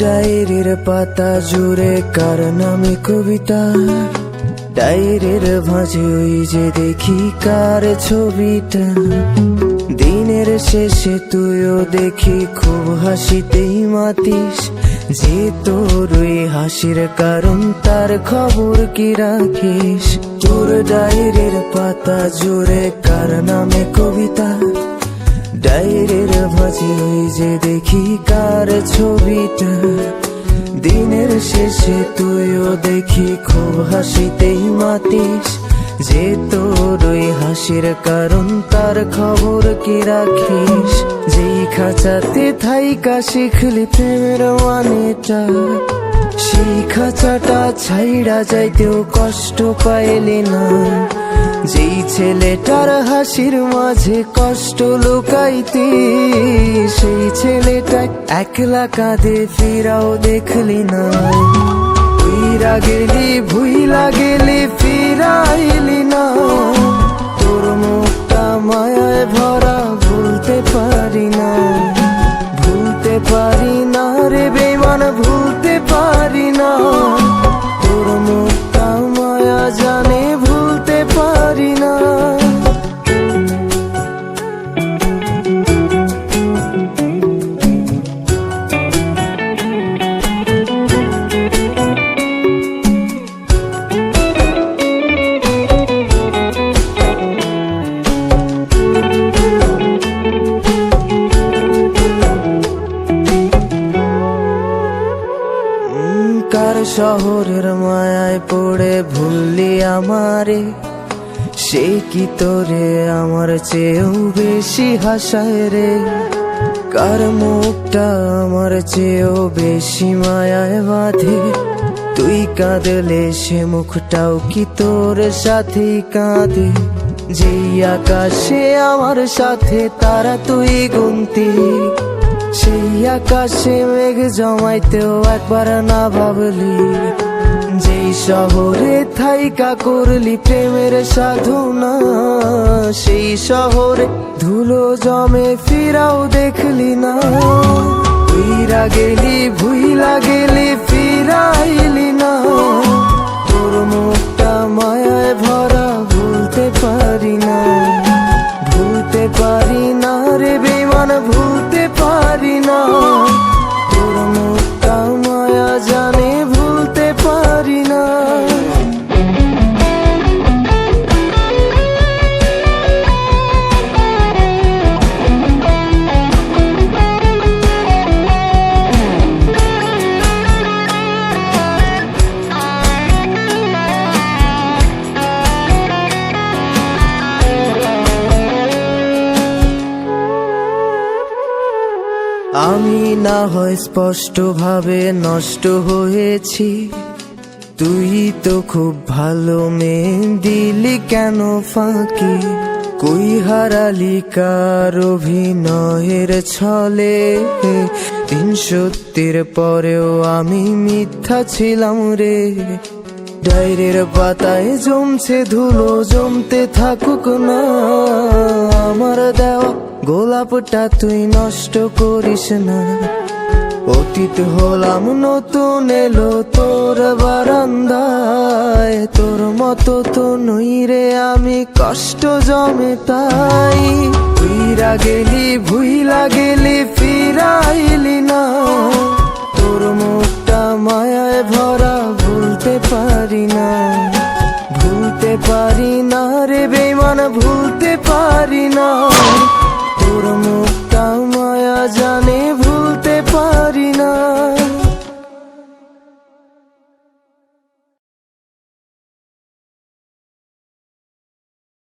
ডায়েরির পাতা জুড়ে কার নামে কবিতা, ডায়েরির ভাঁজে ওই যে দেখি কার ছবিটা। দিনের শেষে তুইও দেখি খুব হাসিতেই মাতিস, যে তোর ওই হাসির কারণ তার খবর কি রাখিস। তোর ডায়েরির পাতা জুড়ে কার নামে কবিতা, ডায়েরির ভাঁজে ওই যে দেখি কার ছবিটা। দিনের শেষে তুইও দেখি খুব হাসিতেই মাতিস, যে তোর ওই হাসির কারণ তার খবর কি রাখিস। যেই খাঁচাতে থাইকা শিখলি প্রেমের মানেটা, সেই খাঁচাটা ছাইড়া যাইতেও কষ্ট পাইলি না। যেই ছেলেটার হাসির মাঝে কষ্ট লুকাইতি, সেই ছেলেটা একলা কাঁদে ফিরাও দেখলি না। ফিরা গেলি ভুইলা গেলি ফিরাইলি না, তোর মুখটা মায়ায় ভরা ভুলতে পারি না। ভুলতে পারি না রে বেমান, ভুলতে পারি না। তোর মুখটা মায়া জানে ভুলতে পারি না। কার শহরের মায়ায় পড়ে ভুললি আমারে, সে কি তোরে আমার চেয়েও বেশি হাসায় রে। কার মুখটা আমার চেয়েও বেশি মায়ায় বাঁধে, তুই কাঁদলে সে মুখটাও কি তোর সাথেই কাঁদে। যেই আকাশে আমার সাথে তারা তুই গুনতি, সেই আকাশে মেঘ জমাইতেও একবার না ভাবলি। যেই শহরে থাইকা করলি প্রেমের সাধনা, সেই শহরে ধুলো জমে ফিরাও দেখলি না। ফিরা গেলি ভুইলা গেলি ফিরাইলি না, তোর মুখটা মায়ায় ভরা ভুলতে পারি না। ভুলতে পারি না রে বেমান, ভুলতে পারি না। তোর মুখটা মায়া জানে ভুলতে পারি না। আমি না হয় স্পষ্ট ভাবে নষ্ট হয়েছি, তুই তো খুব ভালো মেয়ে, দিলি কেন ফাঁকি। কই হারালি কার অভিনয়ের ছলে, ৩৭০ পরেও আমি মিথ্যা ছিলাম রে। ডায়েরির পাতায় জমছে ধুলো, জমতে থাকুক না। আমার দেওয়া গোলাপটা তুই নষ্ট করিস না। অতীত হলাম নতুন এলো তোর বারান্দায়, তোর মতো তো নই রে আমি, কষ্ট জমে তাই। ফিরা গেলি ভুইলা গেলি ফিরাইলি না, তোর মুখটা মায়ায় ভরা ভুলতে পারি না। ভুলতে পারি না রে বেমান, ভুলতে পারি না। তোর মুখটা মায়া জান